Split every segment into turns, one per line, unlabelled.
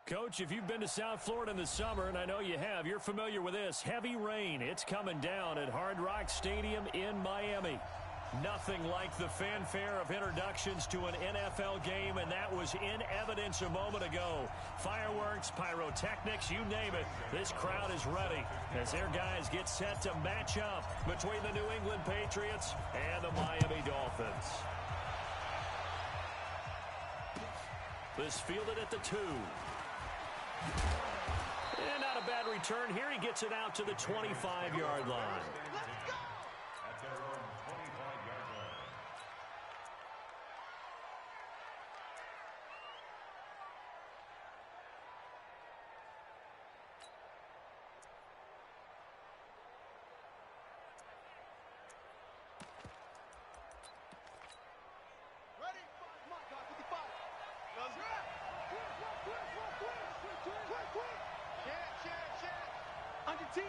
Coach, if you've been to South Florida in the summer, and I know you have, you're familiar with this. Heavy rain. It's coming down at Hard Rock Stadium in Miami. Nothing like the fanfare of introductions to an NFL game, and that was in evidence a moment ago. Fireworks, pyrotechnics, you name it. This crowd is ready as their guys get set to match up between the New England Patriots and the Miami Dolphins. This fielded at the 2. And not a bad return here. He gets it out to the 25-yard line.
Let's go!
At their own 25-yard line.
Ready? Come on, God, 55. Let's go. Quick. Shit. Under 10.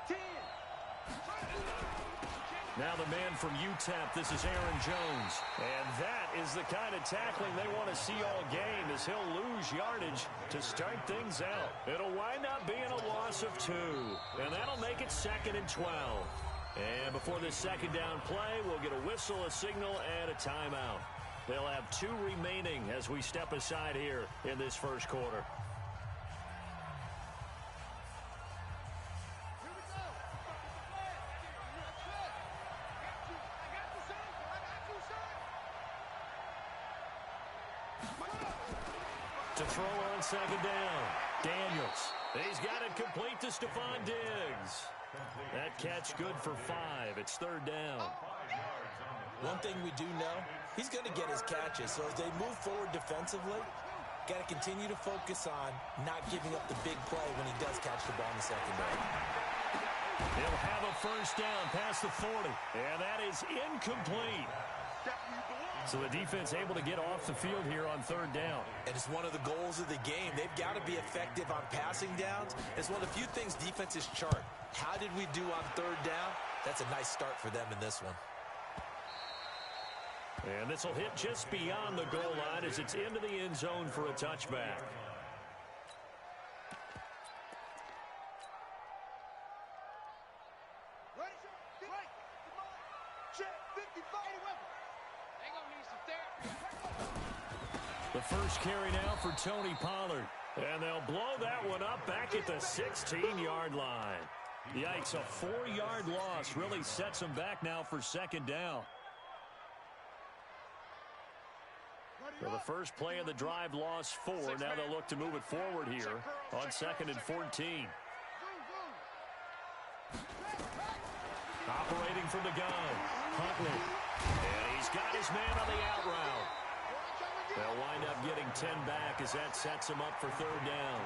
10.
Now the man from UTEP, this is Aaron Jones. And that is the kind of tackling they want to see all game, as he'll lose yardage to start things out. It'll wind up being a loss of 2. And that'll make it 2nd and 12. And before this second down play, we'll get a whistle, a signal, and a timeout. They'll have 2 remaining as we step aside here in this first quarter. To throw on second down, Daniels. He's got it complete to Stephon Diggs. That catch good for 5. It's 3rd down.
One thing we do know, he's going to get his catches. So as they move forward defensively, got to continue to focus on not giving up the big play when he does catch the ball in the secondary.
He'll have a first down past the 40. And that is incomplete. So the defense able to get off the field here on 3rd down.
And it's one of the goals of the game. They've got to be effective on passing downs. It's one of the few things defenses chart. How did we do on 3rd down? That's a nice start for them in this one.
And this will hit just beyond the goal line as it's into the end zone for a touchback. The first carry now for Tony Pollard. And they'll blow that one up back at the 16-yard line. Yikes, a 4-yard loss really sets them back now for 2nd down. So the first play of the drive lost 4. Now they'll look to move it forward here on 2nd and 14. Operating from the gun, Huntley. And he's got his man on the out route. They'll wind up getting 10 back as that sets him up for 3rd down.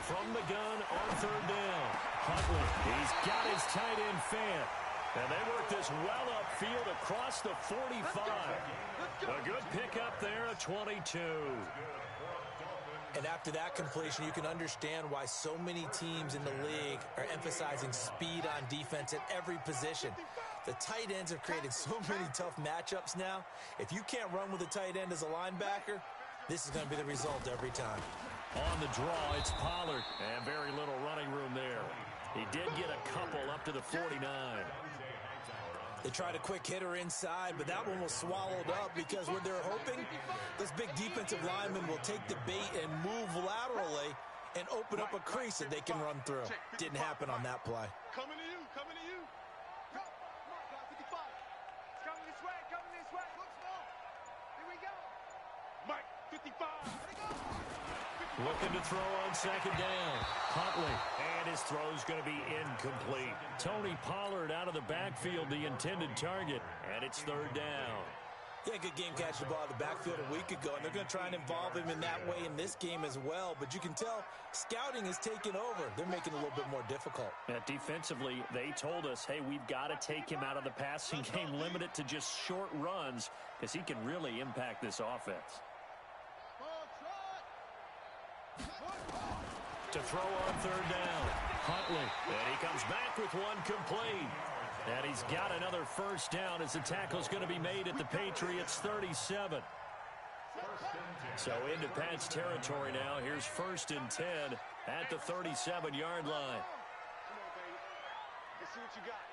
From the gun on 3rd down, Huntley. He's got his tight end Fant. And they work this well upfield across the 45. A good pickup there at 22.
And after that completion, you can understand why so many teams in the league are emphasizing speed on defense at every position. The tight ends have created so many tough matchups now. If you can't run with a tight end as a linebacker, this is going to be the result every time.
On the draw, it's Pollard. And very little running room there. He did get a couple up to the 49.
They tried a quick hitter inside, but that one was swallowed up because what they're hoping, this big defensive lineman will take the bait and move laterally and open up a crease that they can run through. Didn't happen on that play.
Coming to you. Come on, God, 55. It's coming this way. Look small. Here we go. Mike, 55. Here we go.
Looking to throw on 2nd down. Huntley. And his throw's going to be incomplete. Tony Pollard out of the backfield, the intended target. And it's 3rd down.
Yeah, good game catching the ball in the backfield a week ago, and they're going to try and involve him in that way in this game as well. But you can tell scouting is taking over. They're making it a little bit more difficult.
Defensively, they told us, hey, we've got to take him out of the passing game, limit it to just short runs, because he can really impact this offense. To throw on 3rd down, Huntley, and he comes back with one complete. And he's got another first down as the tackle's going to be made at the Patriots' 37. So into Pat's territory now. Here's 1st and 10 at the 37-yard line.
Come on, baby. Let's see what you got.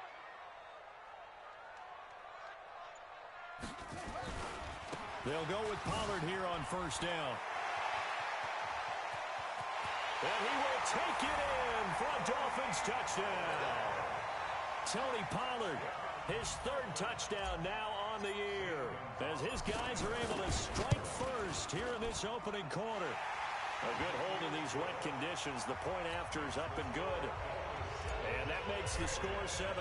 They'll go with Pollard here on first down. And he will take it in for a Dolphins touchdown. Tony Pollard, his 3rd touchdown now on the year, as his guys are able to strike first here in this opening quarter. A good hold in these wet conditions. The point after is up and good. And that makes the score 7-0.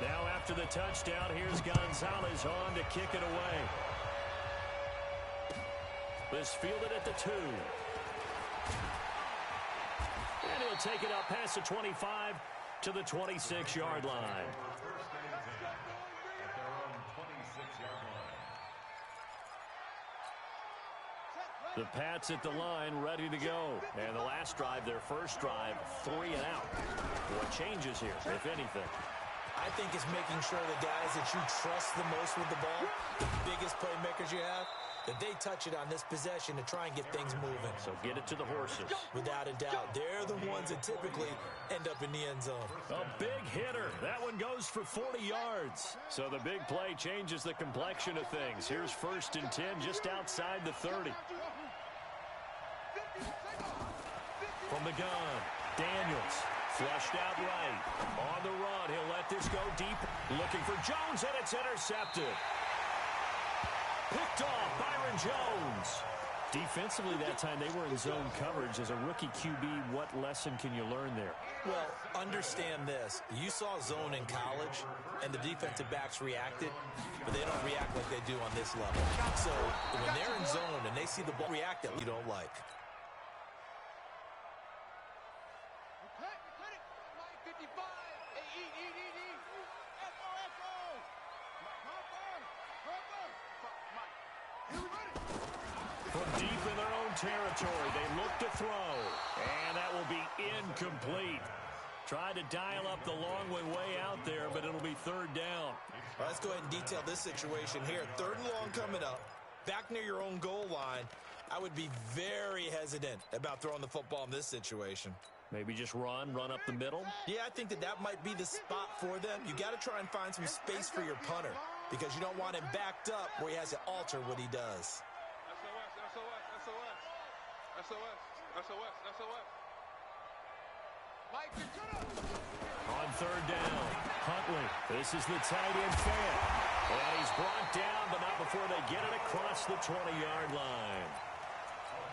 Now after the touchdown, here's Gonzalez on to kick it away. This fielded at the 2. And he'll take it up past the 25 to the 26-yard line. The Pats at the line, ready to go. And the last drive, their first drive, 3 and out. What changes here, if anything?
I think it's making sure the guys that you trust the most with the ball, the biggest playmakers you have, that they touch it on this possession to try and get things moving.
So get it to the horses.
Without a doubt. They're the ones that typically end up in the end zone.
A big hitter. That one goes for 40 yards. So the big play changes the complexion of things. Here's 1st and 10 just outside the 30. From the gun, Daniels. Flushed out right. On the run, he'll let this go deep. Looking for Jones, and it's intercepted. Picked off Byron Jones. Defensively that time, they were in zone coverage. As a rookie QB, what lesson can you learn there?
Well, understand this. You saw zone in college, and the defensive backs reacted, but they don't react like they do on this level. So when they're in zone and they see the ball react that you don't like.
From deep in their own territory, they look to throw, and that will be incomplete. Tried to dial up the long way out there, but it'll be 3rd down.
All right, let's go ahead and detail this situation here. 3rd and long coming up, back near your own goal line. I would be very hesitant about throwing the football in this situation.
Maybe just run up the middle?
Yeah, I think that might be the spot for them. You got to try and find some space for your punter because you don't want him backed up where he has to alter what he does.
On 3rd down, Huntley. This is the tight end fan. And he's brought down, but not before they get it across the 20-yard line.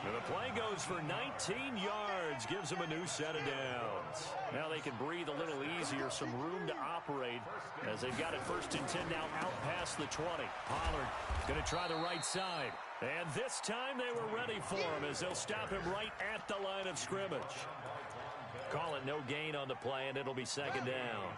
And the play goes for 19 yards, gives them a new set of downs. Now they can breathe a little easier, some room to operate as they've got it 1st and 10 now out past the 20. Pollard going to try the right side. And this time they were ready for him as they'll stop him right at the line of scrimmage. Call it no gain on the play, and it'll be 2nd down.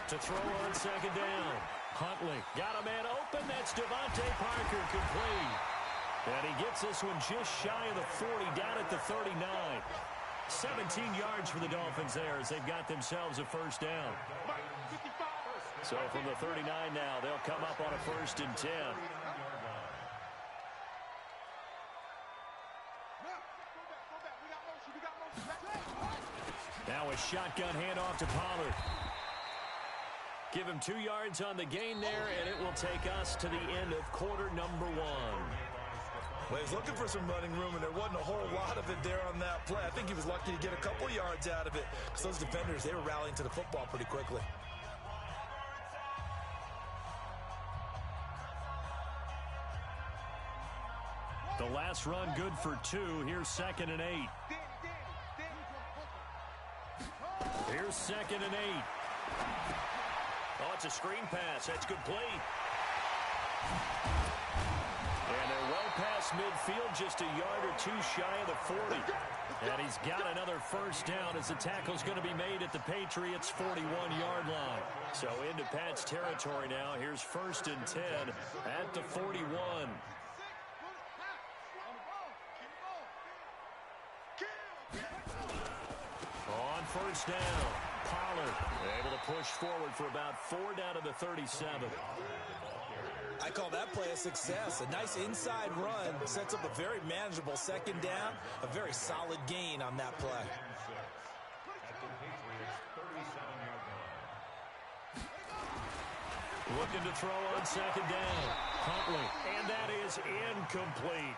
To throw on 2nd down. Huntley got a man open. That's Devontae Parker complete. And he gets this one just shy of the 40 down at the 39. 17 yards for the Dolphins there as they've got themselves a 1st down. So from the 39 now, they'll come up on a 1st and 10. Now a shotgun handoff to Pollard. Give him 2 yards on the gain there, and it will take us to the end of quarter number 1.
Well, he was looking for some running room, and there wasn't a whole lot of it there on that play. I think he was lucky to get a couple yards out of it because those defenders, they were rallying to the football pretty quickly.
The last run good for 2. Here's 2nd and 8. Here's 2nd and 8. Oh, it's a screen pass. That's complete. And they're well past midfield, just a yard or two shy of the 40. And he's got another first down as the tackle's going to be made at the Patriots' 41-yard line. So into Pat's territory now. Here's 1st and 10 at the 41. On first down, Pollard able to push forward for about 4 down to the 37.
I call that play a success. A nice inside run sets up a very manageable 2nd down. A very solid gain on that play.
Looking to throw on 2nd down. Huntley, and that is incomplete.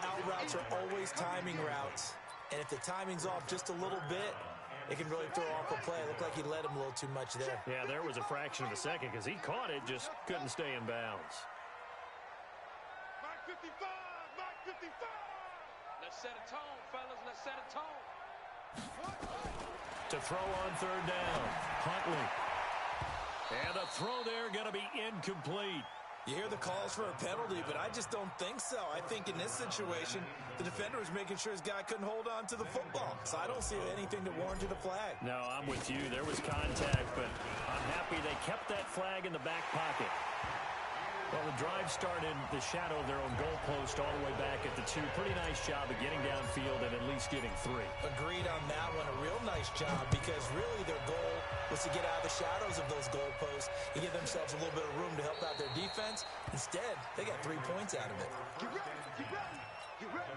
Out routes are always timing routes. And if the timing's off just a little bit, it can really throw off a play. It looked like he led him a little too much there.
Yeah, there was a fraction of a second because he caught it, just couldn't stay in bounds.
Mark 55! Mark 55!
Let's set a tone, fellas. Let's set a tone.
To throw on 3rd down, Huntley. And the throw there going to be incomplete.
You hear the calls for a penalty, but I just don't think so. I think in this situation, the defender was making sure his guy couldn't hold on to the football. So I don't see anything to warrant the flag.
No, I'm with you. There was contact, but I'm happy they kept that flag in the back pocket. Well, the drive started in the shadow of their own goalpost all the way back at the 2. Pretty nice job of getting downfield and at least getting 3.
Agreed on that one. A real nice job because really their goal was to get out of the shadows of those goalposts and give themselves a little bit of room to help out their defense. Instead, they got 3 points out of it.
Get ready! Get ready! Get ready!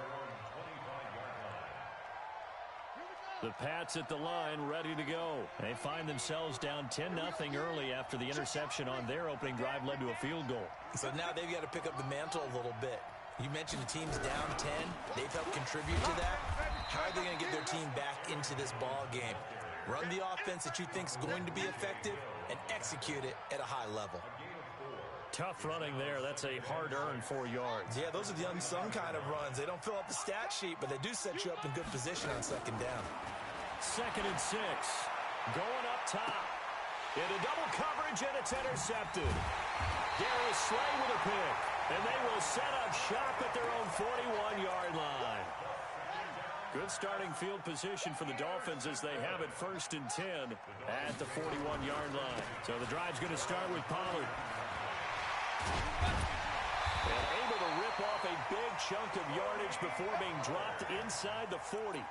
The Pats at the line, ready to go. They find themselves down 10-0 early after the interception on their opening drive led to a field goal.
So now they've got to pick up the mantle a little bit. You mentioned the team's down 10. They've helped contribute to that. How are they going to get their team back into this ball game? Run the offense that you think is going to be effective and execute it at a high level.
Tough running there. That's a hard-earned 4 yards.
Yeah, those are the unsung kind of runs. They don't fill up the stat sheet, but they do set you up in good position on 2nd down.
2nd and 6. Going up top. Into double coverage, and it's intercepted. Darius Slay with a pick. And they will set up shop at their own 41-yard line. Good starting field position for the Dolphins as they have it 1st and 10 at the 41-yard line. So the drive's going to start with Pollard. And able to rip off a big chunk of yardage before being dropped inside the 40.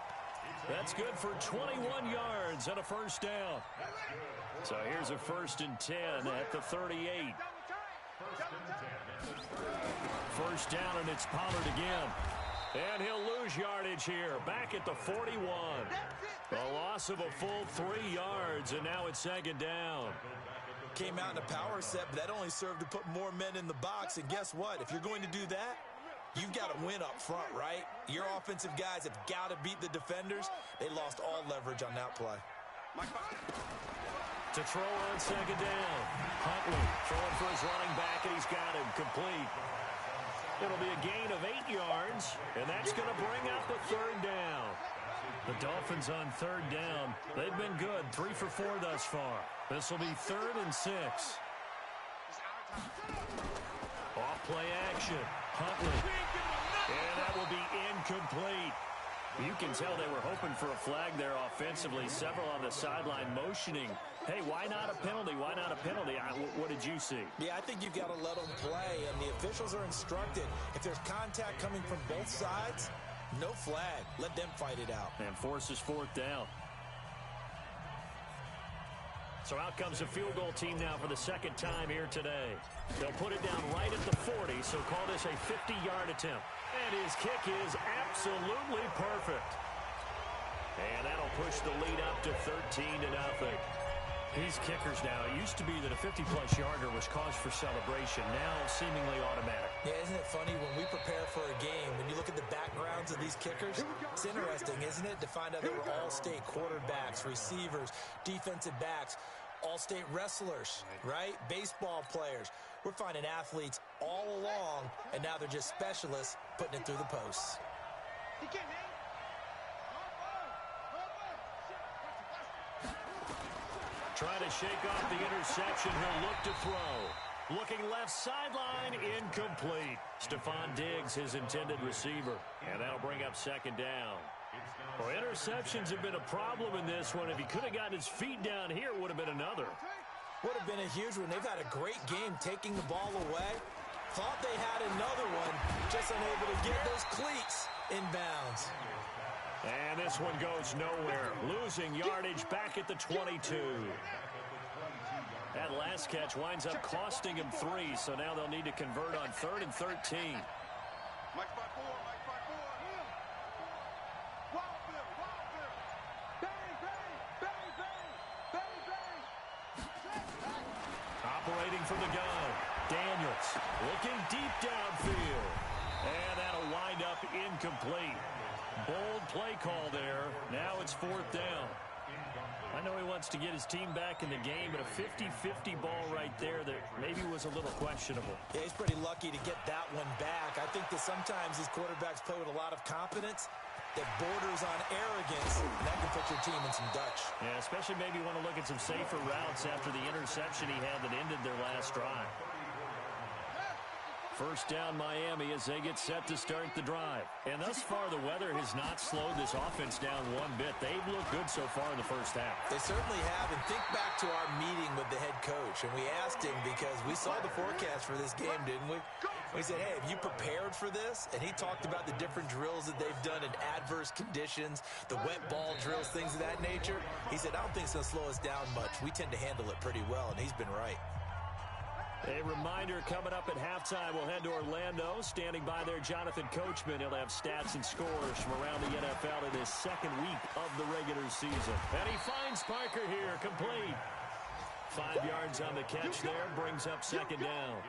That's good for 21 yards and a 1st down. So here's a 1st and 10 at the 38. 1st down, and it's Pollard again. And he'll lose yardage here. Back at the 41. A loss of a full 3 yards, and now it's 2nd down.
Came out in a power set, but that only served to put more men in the box. And guess what? If you're going to do that, you've got to win up front, right? Your offensive guys have got to beat the defenders. They lost all leverage on that play.
To throw on 2nd down. Huntley throwing for his running back, and he's got him complete. It'll be a gain of 8 yards, and that's going to bring up a 3rd down. The Dolphins on 3rd down. They've been good, 3 for 4 thus far. This will be 3rd and 6. Off play action. Huntley. And that will be incomplete. You can tell they were hoping for a flag there offensively. Several on the sideline motioning. Hey, why not a penalty? Why not a penalty? What did you see?
Yeah, I think you've got to let them play, and the officials are instructed. If there's contact coming from both sides, no flag. Let them fight it out.
And forces 4th down. So out comes the field goal team now for the 2nd time here today. They'll put it down right at the 40, so call this a 50-yard attempt. And his kick is absolutely perfect. And that'll push the lead up to 13-0. These kickers now, it used to be that a 50-plus yarder was cause for celebration, now seemingly automatic.
Yeah, isn't it funny when we prepare for a game, when you look at the backgrounds of these kickers, it's interesting, isn't it, to find out they were all-state quarterbacks, receivers, defensive backs, all-state wrestlers, right? Baseball players. We're finding athletes all along, and now they're just specialists putting it through the posts.
He can't hang.
Trying to shake off the interception. He'll look to throw. Looking left sideline, incomplete. Stephon Diggs, his intended receiver. And that'll bring up second down. Well, interceptions have been a problem in this one. If he could have gotten his feet down here, it would have been another.
Would have been a huge one. They've had a great game taking the ball away. Thought they had another one, just unable to get those cleats inbounds.
And this one goes nowhere. Losing yardage back at the 22. That last catch winds up costing him 3, so now they'll need to convert on 3rd and 13.
Mike by 4, Mike by 4. Wild Bill, Wild Bill. Bang, bang, bang, bang, bang, bang.
Operating from the gun. Daniels looking deep downfield. And that'll wind up incomplete. Bold play call there. Now it's 4th down. I know he wants to get his team back in the game, but a 50-50 ball right there that maybe was a little questionable.
Yeah, he's pretty lucky to get that one back. I think that sometimes these quarterbacks play with a lot of confidence that borders on arrogance, and that can put your team in some Dutch.
Yeah, especially maybe want to look at some safer routes after the interception he had that ended their last drive. First down Miami as they get set to start the drive. And thus far, the weather has not slowed this offense down one bit. They've looked good so far in the first half.
They certainly have. And think back to our meeting with the head coach. And we asked him because we saw the forecast for this game, didn't we? We said, hey, have you prepared for this? And he talked about the different drills that they've done in adverse conditions, the wet ball drills, things of that nature. He said, I don't think it's going to slow us down much. We tend to handle it pretty well, and he's been right.
A reminder coming up at halftime, we'll head to Orlando. Standing by there, Jonathan Coachman. He'll have stats and scores from around the NFL in his second week of the regular season. And he finds Parker here, complete. 5 yards on the catch there, brings up second down.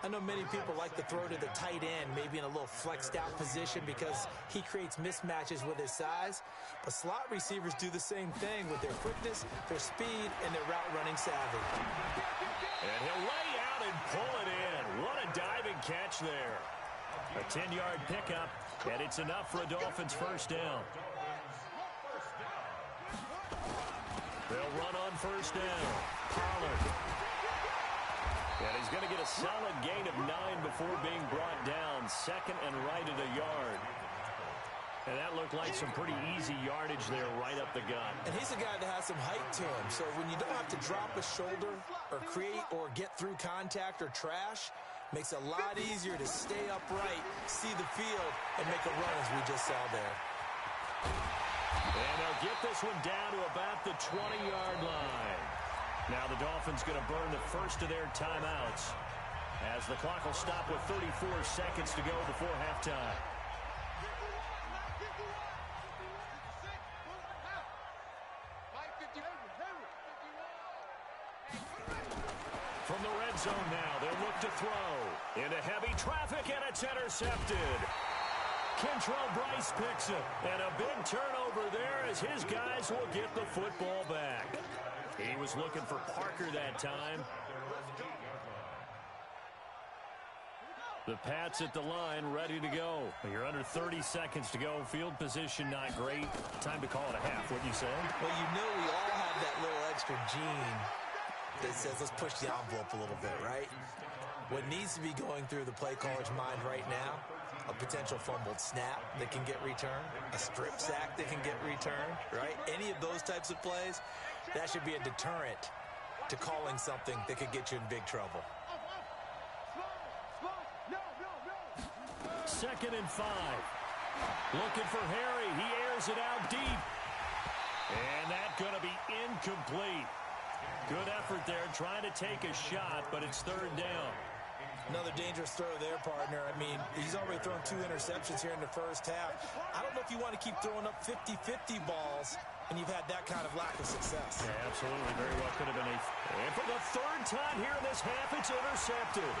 I know many people like to throw to the tight end, maybe in a little flexed out position because he creates mismatches with his size. But slot receivers do the same thing with their quickness, their speed, and their route running savvy.
And he'll lay out and pull it in. What a diving catch there. A 10-yard pickup, and it's enough for a Dolphins first down. They'll run on first down. Pollard. And he's going to get a solid gain of 9 before being brought down. Second and right at a yard. And that looked like some pretty easy yardage there right up the gut.
And he's a guy that has some height to him. So when you don't have to drop a shoulder or create or get through contact or trash, makes it a lot easier to stay upright, see the field, and make a run as we just saw there.
And they'll get this one down to about the 20-yard line. Now the Dolphins going to burn the first of their timeouts as the clock will stop with 34 seconds to go before halftime. From the red zone now, they'll look to throw into heavy traffic, and it's intercepted. Kentrell Bryce picks it, and a big turnover there as his guys will get the football back. He was looking for Parker that time. The Pats at the line, ready to go. You're under 30 seconds to go. Field position not great. Time to call it a half, wouldn't you say?
Well, you know we all have that little extra gene that says let's push the envelope a little bit, right? What needs to be going through the play caller's mind right now, a potential fumbled snap that can get returned, a strip sack that can get returned, right? Any of those types of plays, that should be a deterrent to calling something that could get you in big trouble.
2nd and 5. Looking for Harry. He airs it out deep. And that's going to be incomplete. Good effort there, trying to take a shot, but it's 3rd down.
Another dangerous throw there, partner. I mean, he's already thrown 2 interceptions here in the first half. I don't know if you want to keep throwing up 50-50 balls and you've had that kind of lack of success.
Yeah, absolutely. Very well could have been a... And for the 3rd time here in this half, it's intercepted.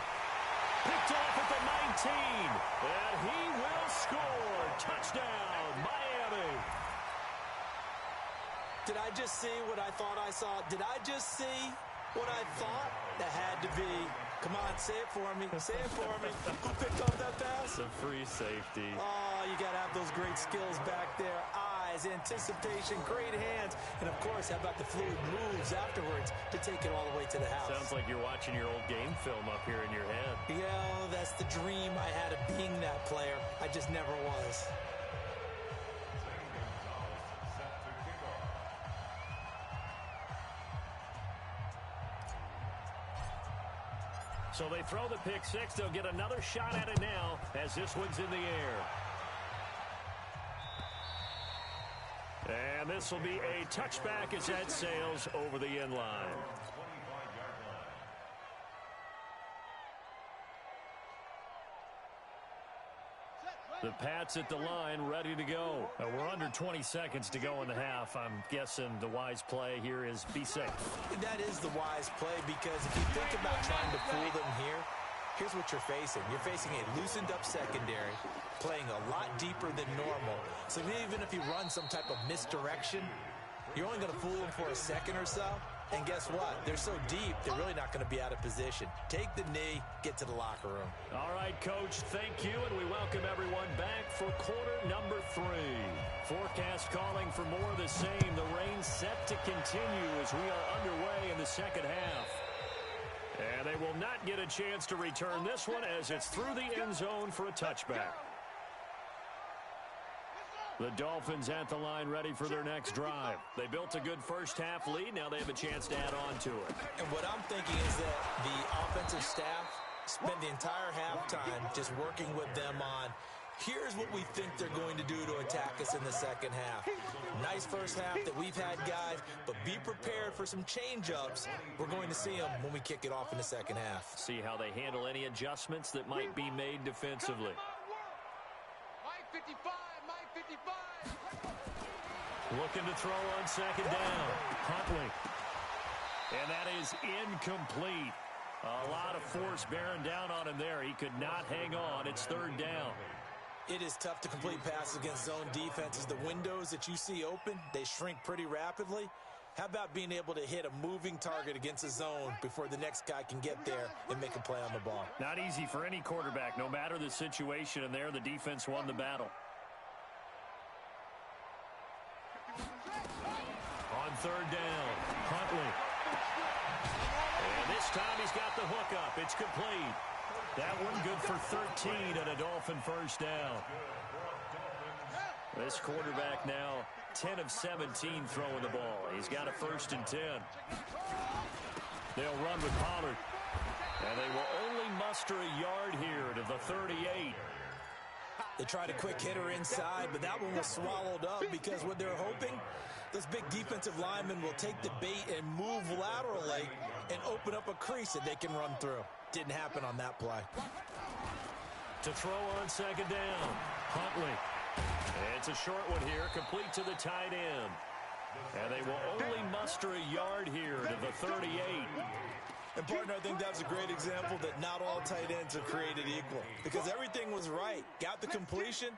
Picked off at the 19. And he will score. Touchdown, Miami.
Did I just see what I thought I saw? Did I just see what I thought? That had to be. Come on, say it for me. Say it for me. Who picked up that pass?
It's a free safety.
Oh, you got to have those great skills back there. I eyes, anticipation, great hands, and, of course, how about the fluid moves afterwards to take it all the way to the house.
Sounds like you're watching your old game film up here in your head.
Yeah, that's the dream I had of being that player. I just never was.
So they throw the pick six. They'll get another shot at it now as this one's in the air. And this will be a touchback as that sails over the end line. The Pats at the line, ready to go. We're under 20 seconds to go in the half. I'm guessing the wise play here is be safe.
That is the wise play, because if you think about trying to fool them here, here's what you're facing. You're facing a loosened-up secondary, playing a lot deeper than normal. So even if you run some type of misdirection, you're only going to fool them for a second or so. And guess what? They're so deep, they're really not going to be out of position. Take the knee, get to the locker room.
All right, Coach, thank you, and we welcome everyone back for quarter number 3. Forecast calling for more of the same. The rain set to continue as we are underway in the second half. And they will not get a chance to return this one as it's through the end zone for a touchback. The Dolphins at the line, ready for their next drive. They built a good first half lead. Now they have a chance to add on to it.
And what I'm thinking is that the offensive staff spent the entire halftime just working with them on, here's what we think they're going to do to attack us in the second half. Nice first half that we've had, guys, but be prepared for some change-ups. We're going to see them when we kick it off in the second half.
See how they handle any adjustments that might be made defensively.
Mike 55, Mike 55.
Looking to throw on second down. Huntley. And that is incomplete. A lot of force bearing down on him there. He could not hang on. It's third down.
It is tough to complete passes against zone defenses. The windows that you see open, they shrink pretty rapidly. How about being able to hit a moving target against a zone before the next guy can get there and make a play on the ball?
Not easy for any quarterback, no matter the situation. And there, the defense won the battle. On third down, Huntley. And this time he's got the hook up. It's complete. That one good for 13 and a Dolphin first down. This quarterback now 10 of 17 throwing the ball. He's got a 1st and 10. They'll run with Pollard. And they will only muster a yard here to the 38.
They tried a quick hitter inside, but that one was swallowed up because what they're hoping, those big defensive linemen will take the bait and move laterally and open up a crease that they can run through. Didn't happen on that play.
To throw on second down, Huntley. It's a short one here, complete to the tight end. And they will only muster a yard here to the 38.
And, partner, I think that's a great example that not all tight ends are created equal, because everything was right. Got the completion,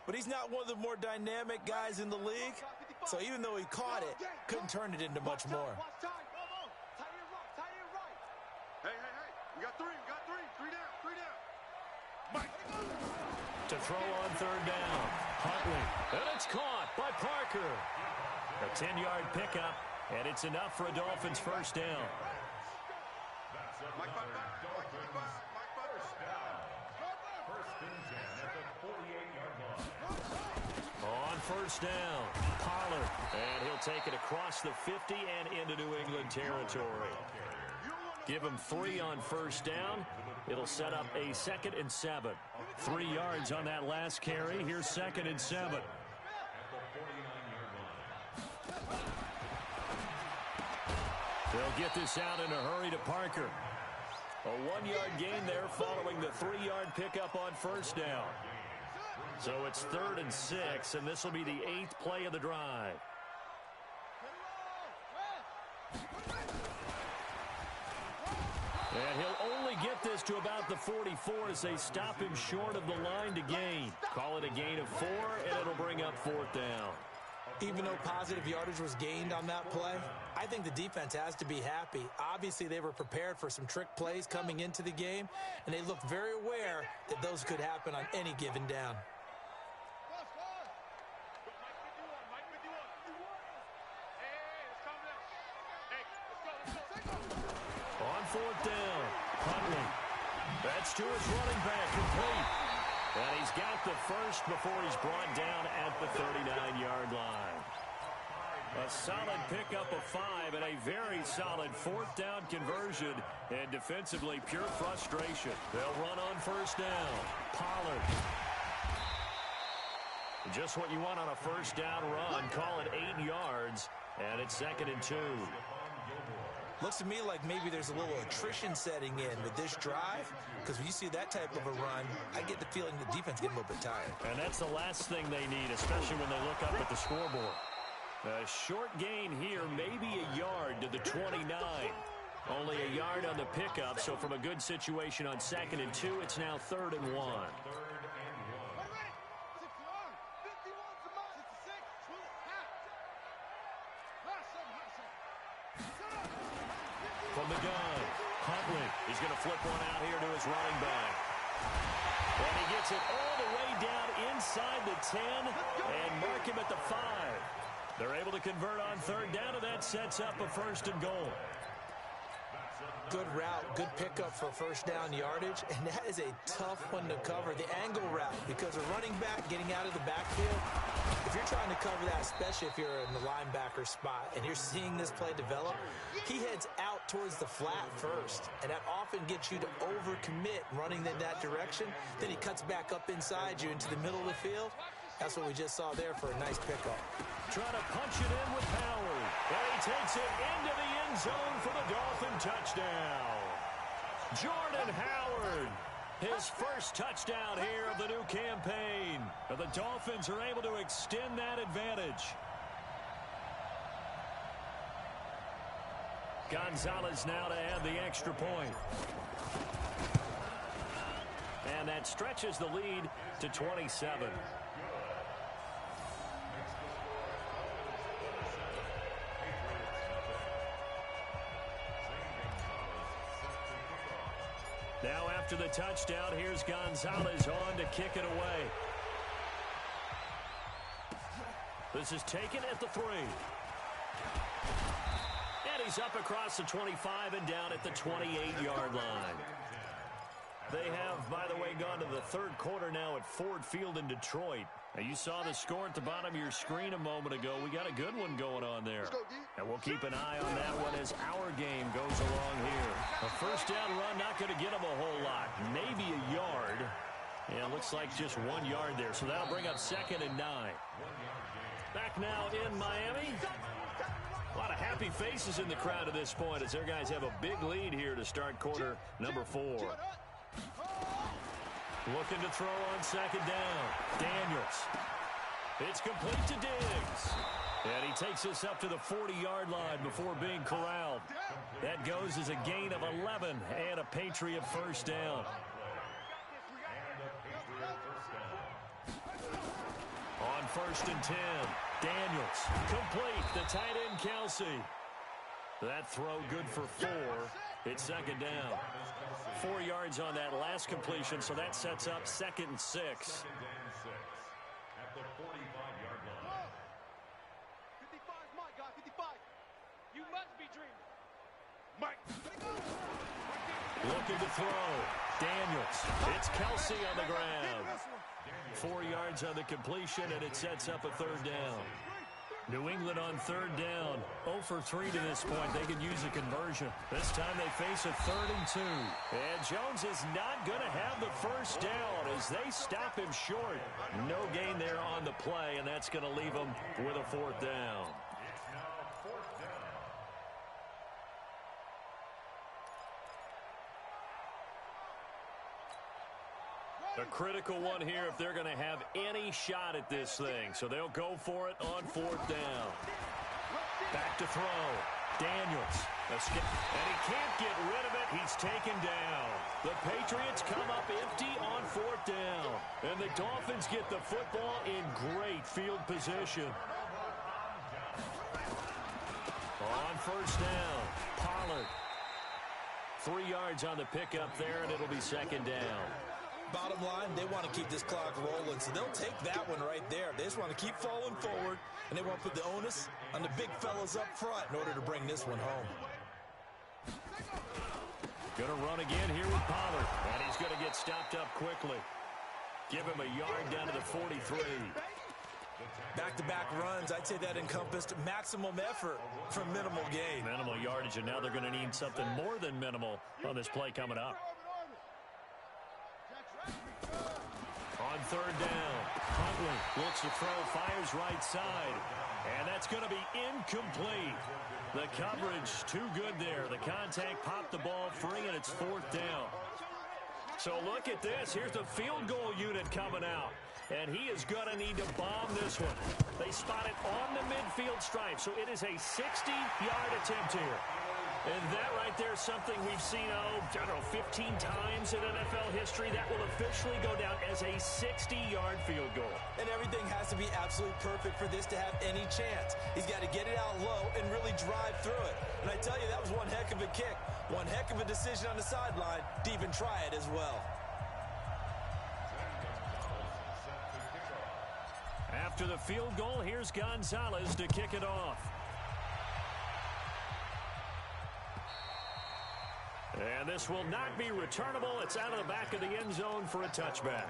but he's not one of the more dynamic guys in the league. So even though he caught it, couldn't turn it into much more.
Hey, we got three, three down. Mike.
To throw on third down, Huntley. And it's caught by Parker. A 10-yard pickup, and it's enough for a Dolphins first down.
Mike 55, Mike 55, Mike 55.
First and 10 at the 48-yard line.
On first down, Pollard. And he'll take it across the 50 and into New England territory. Give him 3 on first down. It'll set up a 2nd and 7. 3 yards on that last carry. Here's 2nd and 7. They'll get this out in a hurry to Parker. A 1-yard gain there following the 3-yard pickup on first down. So it's 3rd and 6, and this will be the 8th play of the drive. And he'll only get this to about the 44 as they stop him short of the line to gain. Call it a gain of 4, and it'll bring up 4th down.
Even though positive yardage was gained on that play, I think the defense has to be happy. Obviously, they were prepared for some trick plays coming into the game, and they looked very aware that those could happen on any given down.
That's to his running back, complete. And he's got the first before he's brought down at the 39-yard line. A solid pickup of 5 and a very solid fourth down conversion. And defensively, pure frustration. They'll run on first down. Pollard. Just what you want on a first down run. Call it 8 yards. And it's 2nd and 2.
Looks to me like maybe there's a little attrition setting in with this drive, because when you see that type of a run, I get the feeling the defense getting a little bit tired.
And that's the last thing they need, especially when they look up at the scoreboard. A short gain here, maybe a yard to the 29. Only a yard on the pickup, so from a good situation on 2nd and 2, it's now 3rd and 1. From the gun, Huntley is going to flip one out here to his running back. And he gets it all the way down inside the 10 and mark him at the 5. They're able to convert on 3rd down, and that sets up a 1st and goal.
Good route, good pickup for first down yardage, and that is a tough one to cover, the angle route, because a running back getting out of the backfield, if you're trying to cover that, especially if you're in the linebacker spot and you're seeing this play develop, he heads out towards the flat first, and that often gets you to overcommit running in that direction. Then he cuts back up inside you into the middle of the field. That's what we just saw there for a nice pickup.
Trying to punch it in with Howard. And he takes it into the end zone for the Dolphin touchdown. Jordan Howard, his first touchdown here of the new campaign. And the Dolphins are able to extend that advantage. Gonzalez now to add the extra point. And that stretches the lead to 27. Now after the touchdown, here's Gonzalez on to kick it away. This is taken at the 3. And he's up across the 25 and down at the 28-yard line. They have, by the way, gone to the 3rd quarter now at Ford Field in Detroit. Now, you saw the score at the bottom of your screen a moment ago. We got a good one going on there. And we'll keep an eye on that one as our game goes along here. A first down run, not going to get them a whole lot. Maybe a yard. And it looks like just 1 yard there. So that'll bring up 2nd and 9. Back now in Miami. A lot of happy faces in the crowd at this point as their guys have a big lead here to start quarter number 4. Looking to throw on 2nd down. Daniels. It's complete to Diggs. And he takes us up to the 40-yard line before being corralled. That goes as a gain of 11 and a Patriot first down. On 1st and 10, Daniels. Complete. The tight end, Kelsey. That throw good for 4. It's 2nd down. 4 yards on that last completion, so that sets up 2nd and 6.
At the 45-yard line.
55, Mike, guy, 55.
You must be dreaming.
Mike.
Looking to throw. Daniels. It's Kelsey on the ground. 4 yards on the completion, and it sets up a 3rd down. New England on 3rd down. 0 for 3 to this point. They could use a conversion. This time they face a 3rd and 2. And Jones is not going to have the first down as they stop him short. No gain there on the play, and that's going to leave him with a 4th down.
It's now 4th down.
A critical one here if they're going to have any shot at this thing. So they'll go for it on 4th down. Back to throw. Daniels. And he can't get rid of it. He's taken down. The Patriots come up empty on 4th down. And the Dolphins get the football in great field position. On 1st down, Pollard. 3 yards on the pickup there, and it'll be 2nd down.
Bottom line, they want to keep this clock rolling, so they'll take that one right there. They just want to keep falling forward, and they want to put the onus on the big fellas up front in order to bring this one home.
Going to run again here with Pollard. And he's stopped up quickly. Give him a yard down to the 43.
Back-to-back runs, I'd say that encompassed maximum effort for minimal gain.
Minimal yardage, and now they're going to need something more than minimal on this play coming up. On third down, Huntley looks to throw, fires right side, and that's going to be incomplete. The coverage too good there. The contact popped the ball free, and it's fourth down. So look at this. Here's the field goal unit coming out. And he is going to need to bomb this one. They spot it on the midfield stripe, so it is a 60-yard attempt here. And that right there is something we've seen, I don't know, 15 times in NFL history. That will officially go down as a 60-yard field goal.
And everything has to be absolutely perfect for this to have any chance. He's got to get it out low and really drive through it. And I tell you, that was one heck of a kick. One heck of a decision on the sideline to even try it as well.
After the field goal, here's Gonzalez to kick it off. And this will not be returnable. It's out of the back of the end zone for a touchback.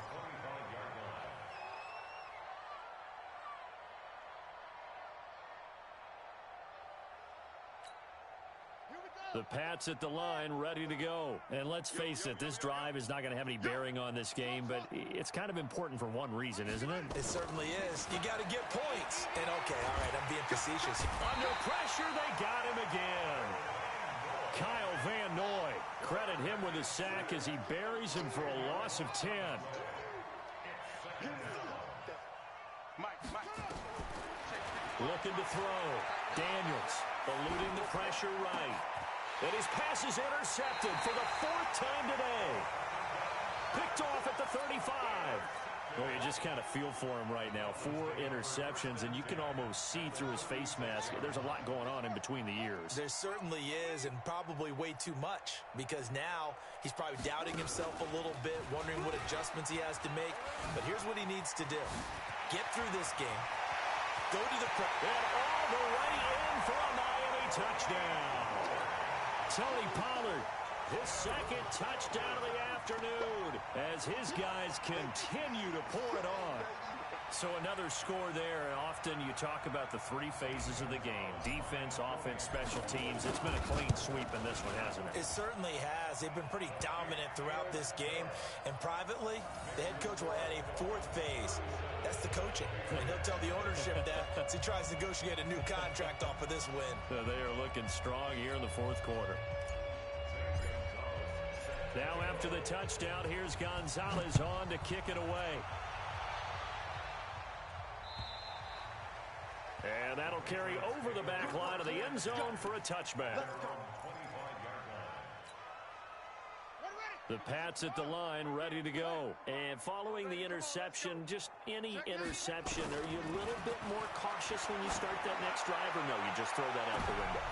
The Pats at the line, ready to go. And let's face it, this drive is not going to have any bearing on this game, but it's kind of important for one reason, isn't it?
It certainly is. You got to get points. And okay, all right, I'm being facetious.
Under pressure, they got him again. Kyle Van Noy, credit him with a sack as he buries him for a loss of 10. Looking to throw. Daniels eluding the pressure right. And his pass is intercepted for the fourth time today. Picked off at the 35. Well, you just kind of feel for him right now. 4 interceptions, and you can almost see through his face mask. There's a lot going on in between the ears.
There certainly is, and probably way too much, because now he's probably doubting himself a little bit, wondering what adjustments he has to make. But here's what he needs to do. Get through this game. Go to the press.
And all the way in for a Miami touchdown. Tony Pollard, his second touchdown of the afternoon as his guys continue to pour it on. So another score there, and often you talk about the 3 phases of the game. Defense, offense, special teams. It's been a clean sweep in this one, hasn't it?
It certainly has. They've been pretty dominant throughout this game. And privately, the head coach will add a 4th phase. That's the coaching. And he'll tell the ownership that as he tries to negotiate a new contract off of this win.
They are looking strong here in the 4th quarter. Now after the touchdown, here's Gonzalez on to kick it away. And that'll carry over the back line of the end zone for a touchback. The Pats at the line, ready to go. And following the interception, just any interception, are you a little bit more cautious when you start that next drive, or no, you just throw that out the window?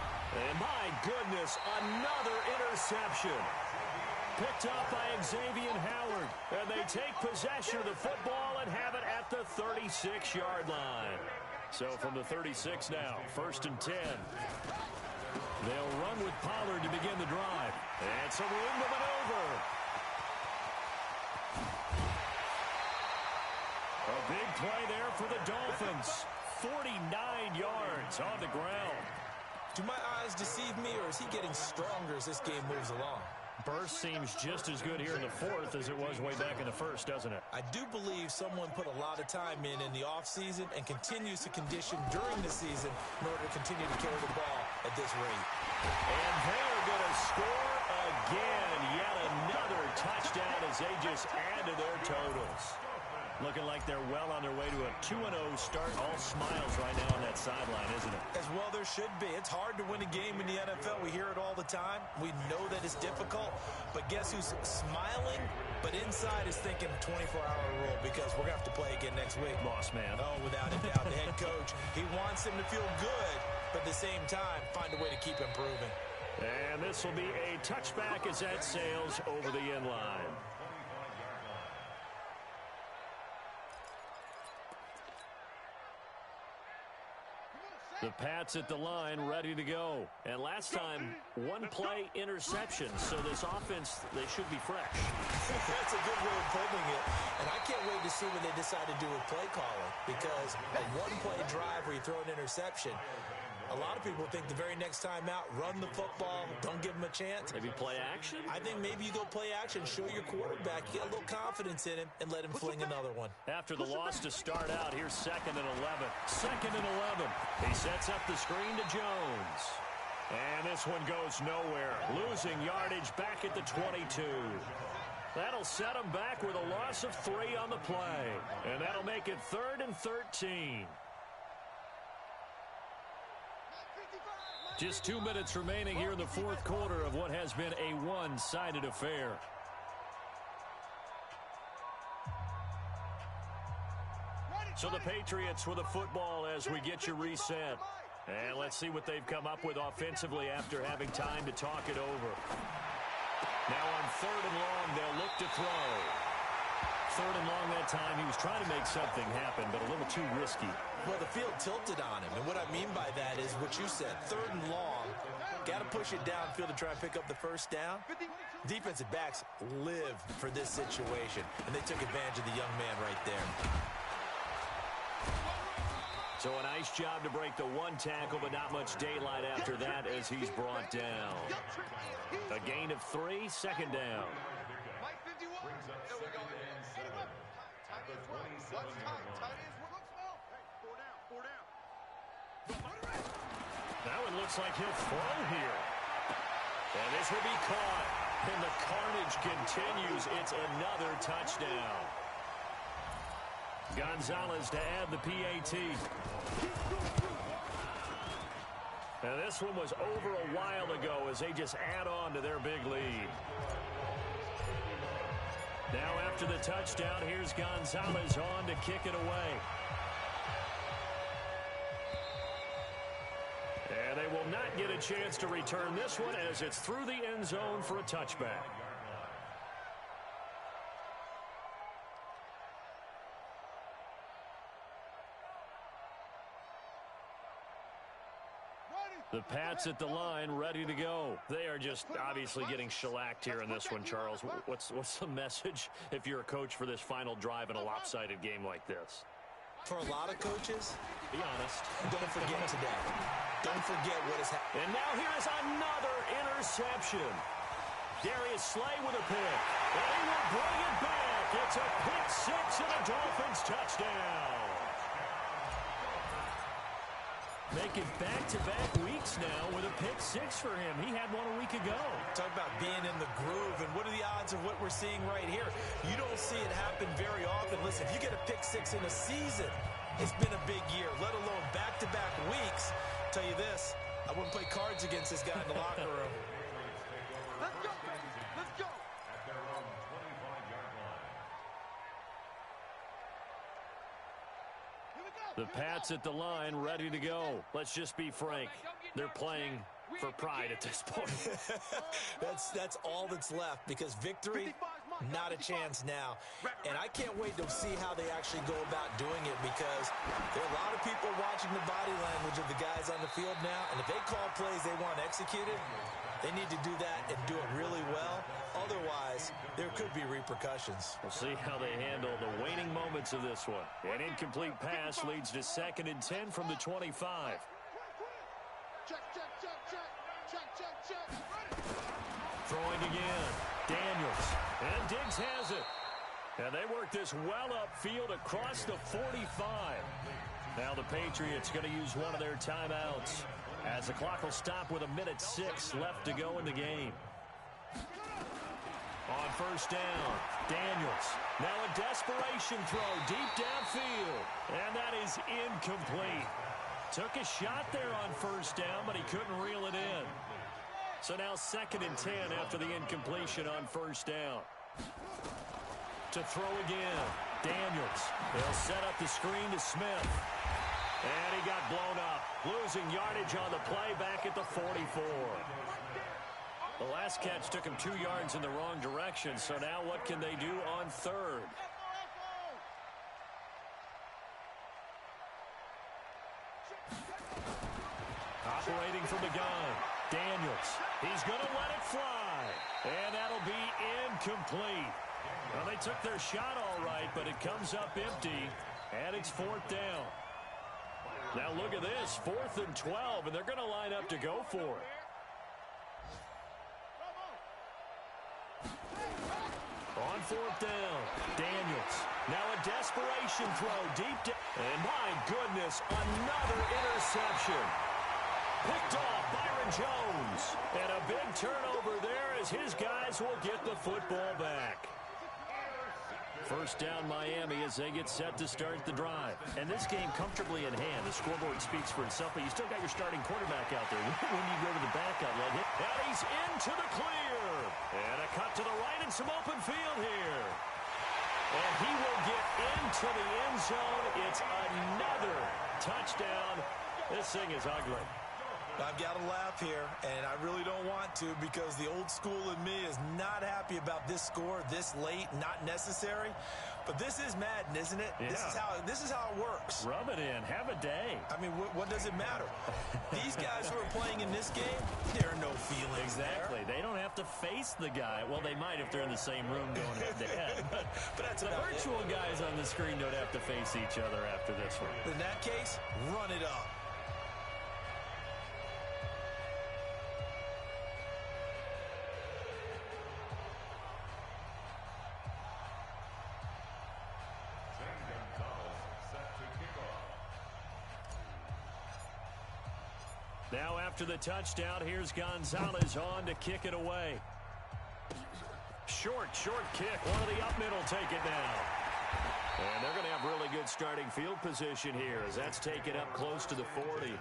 And my goodness, another interception. Picked up by Xavier Howard. And they take possession of the football and have it at the 36-yard line. So from the 36 now, 1st and 10. They'll run with Pollard to begin the drive. And some room to maneuver. A big play there for the Dolphins. 49 yards on the ground.
Do my eyes deceive me, or is he getting stronger as this game moves along?
Burst seems just as good here in the 4th as it was way back in the 1st, doesn't it?
I do believe someone put a lot of time in the offseason and continues to condition during the season in order to continue to carry the ball at this rate.
And they're going to score again. Yet another touchdown as they just add to their totals. Looking like they're well on their way to a 2-0 start. All smiles right now on that sideline, isn't it?
As well there should be. It's hard to win a game in the NFL. We hear it all the time. We know that it's difficult. But guess who's smiling? But inside is thinking 24-hour rule, because we're going to have to play again next week.
Boss man.
Oh, without a doubt. The head coach, he wants him to feel good, but at the same time, find a way to keep improving.
And this will be a touchback as that sails over the end line. The Pats at the line, ready to go. And last time, one play interception. So this offense, they should be fresh.
That's a good way of putting it. And I can't wait to see what they decide to do with play calling. Because a one-play drive where you throw an interception, a lot of people think the very next time out, run the football, don't give them a chance.
Maybe play action?
I think maybe you go play action, show your quarterback, get a little confidence in him, and let him fling another one.
After the loss to start out, here's 2nd and 11. 2nd and 11. He sets up the screen to Jones. And this one goes nowhere. Losing yardage back at the 22. That'll set him back with a loss of 3 on the play. And that'll make it 3rd and 13. Just 2 minutes remaining here in the 4th quarter of what has been a one-sided affair. So the Patriots with the football as we get you reset. And let's see what they've come up with offensively after having time to talk it over. Now on 3rd and long, they'll look to throw. 3rd and long that time. He was trying to make something happen, but a little too risky.
Well, the field tilted on him, and what I mean by that is what you said. 3rd and long, got to push it downfield to try and pick up the first down. Defensive backs live for this situation, and they took advantage of the young man right there.
So a nice job to break the one tackle, but not much daylight after that as he's brought down. A gain of 3, 2nd down. That one looks like he'll throw here. And this will be caught. And the carnage continues. It's another touchdown. Gonzalez to add the PAT. Now this one was over a while ago as they just add on to their big lead. Now after the touchdown, here's Gonzalez on to kick it away. And they will not get a chance to return this one as it's through the end zone for a touchback. The Pats at the line, ready to go. They are just obviously getting shellacked here in this one, Charles. What's the message if you're a coach for this final drive in a lopsided game like this?
For a lot of coaches,
be honest,
don't forget today. Don't forget what has happened.
And now here is another interception. Darius Slay with a pick. And he will bring it back. It's a pick 6 and a Dolphins touchdown. Making back-to-back weeks now with a pick 6 for him. He had one a week ago.
Talk about being in the groove, and what are the odds of what we're seeing right here? You don't see it happen very often. Listen, if you get a pick 6 in a season, it's been a big year, let alone back-to-back weeks. I'll tell you this, I wouldn't play cards against this guy in the locker room.
Let's go, baby. Let's go.
At their own 25-yard line.
Here we go.
The Pats at the line, ready to go. Let's just be frank. They're playing for pride at this point.
That's all that's left, because victory, not a chance now. And I can't wait to see how they actually go about doing it, because there are a lot of people watching the body language of the guys on the field now, and if they call plays they want executed, they need to do that and do it really well. Otherwise, there could be repercussions.
We'll see how they handle the waning moments of this one. An incomplete pass leads to 2nd and 10 from the 25.
Check, check, check, check. Check, check, check.
Throwing again. Daniels. And Diggs has it. And they work this well upfield across the 45. Now the Patriots going to use one of their timeouts, as the clock will stop with 1:06 left to go in the game. On 1st down, Daniels. Now a desperation throw deep downfield. And that is incomplete. Took a shot there on 1st down, but he couldn't reel it in. So now 2nd and 10 after the incompletion on 1st down. To throw again, Daniels. They'll set up the screen to Smith. And he got blown up. Losing yardage on the play back at the 44. The last catch took him 2 yards in the wrong direction, so now what can they do on 3rd? Operating from the gun. Daniels. He's going to let it fly. And that'll be incomplete. Well, they took their shot all right, but it comes up empty, and it's 4th down. Now look at this, 4th and 12, and they're going to line up to go for it. On 4th down, Daniels. Now a desperation throw deep down. And my goodness, another interception. Picked off Byron Jones. And a big turnover there as his guys will get the football back. First down Miami as they get set to start the drive. And this game comfortably in hand. The scoreboard speaks for itself, but you still got your starting quarterback out there. When you go to the backup, let him. And he's into the clear. And a cut to the right and some open field here. And he will get into the end zone. It's another touchdown. This thing is ugly.
I've got to laugh here, and I really don't want to because the old school in me is not happy about this score this late, not necessary. But this is Madden, isn't it?
Yeah.
This is how it works.
Rub it in. Have a day.
I mean, what does it matter? These guys who are playing in this game, there are no feelings
Exactly.
there.
They don't have to face the guy. Well, they might if they're in the same room going head to head. But
that's
the
about
virtual guys on the screen don't have to face each other after this one.
In that case, run it up.
Now after the touchdown, here's Gonzalez on to kick it away. Short kick. One of the up middle take it down. And they're going to have really good starting field position here as that's taken up close to the 40.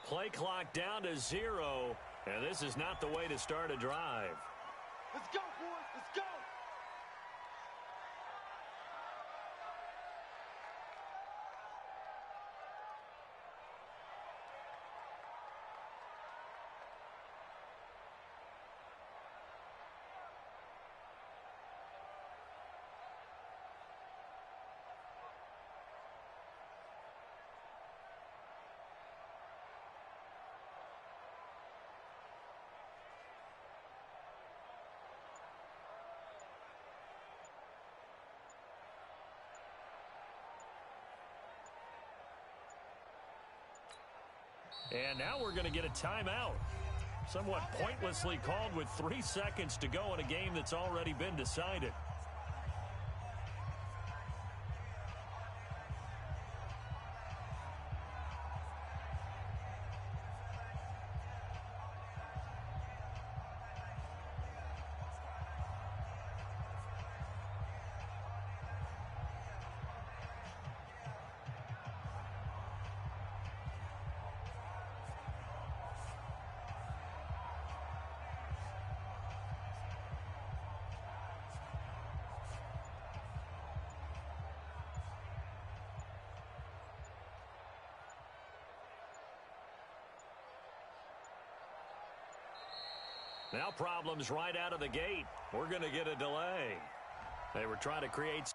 Play clock down to 0, and this is not the way to start a drive.
Let's go, boys. Let's go.
And now we're going to get a timeout. Somewhat pointlessly called with 3 seconds to go in a game that's already been decided. Now problems right out of the gate. We're going to get a delay. They were trying to create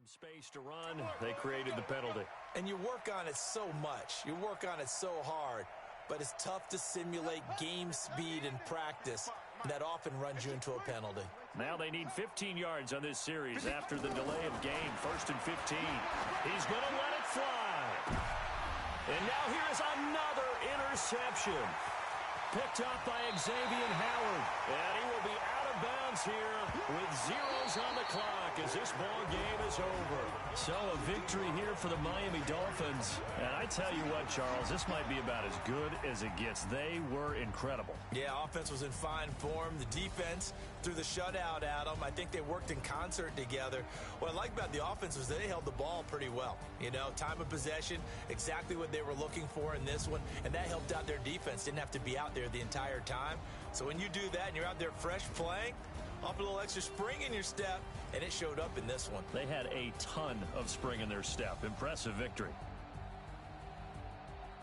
Some space to run. They created the penalty.
And you work on it so much. You work on it so hard. But it's tough to simulate game speed in practice. That often runs you into a penalty.
Now they need 15 yards on this series after the delay of game. 1st and 15. He's going to let it fly. And now here is another interception. Picked up by Xavier Howard. And he will be out of bounds here with zeros on the clock as this ball game is over. So a victory here for the Miami Dolphins. And I tell you what, Charles, this might be about as good as it gets. They were incredible.
Yeah, offense was in fine form. The defense threw the shutout at them. I think they worked in concert together. What I like about the offense was they held the ball pretty well. You know, time of possession, exactly what they were looking for in this one. And that helped out their defense. Didn't have to be out there the entire time. So when you do that and you're out there fresh playing, off a little extra spring in your step, and it showed up in this one.
They had a ton of spring in their step. Impressive victory.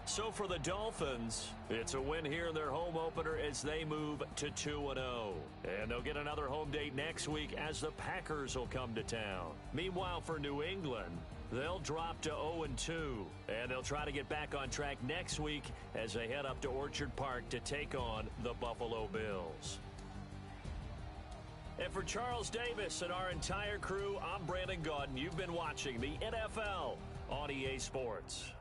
So for the Dolphins, it's a win here in their home opener as they move to 2-0. And they'll get another home date next week as the Packers will come to town. Meanwhile, for New England, they'll drop to 0-2. And they'll try to get back on track next week as they head up to Orchard Park to take on the Buffalo Bills. And for Charles Davis and our entire crew, I'm Brandon Gaudin. You've been watching the NFL on EA Sports.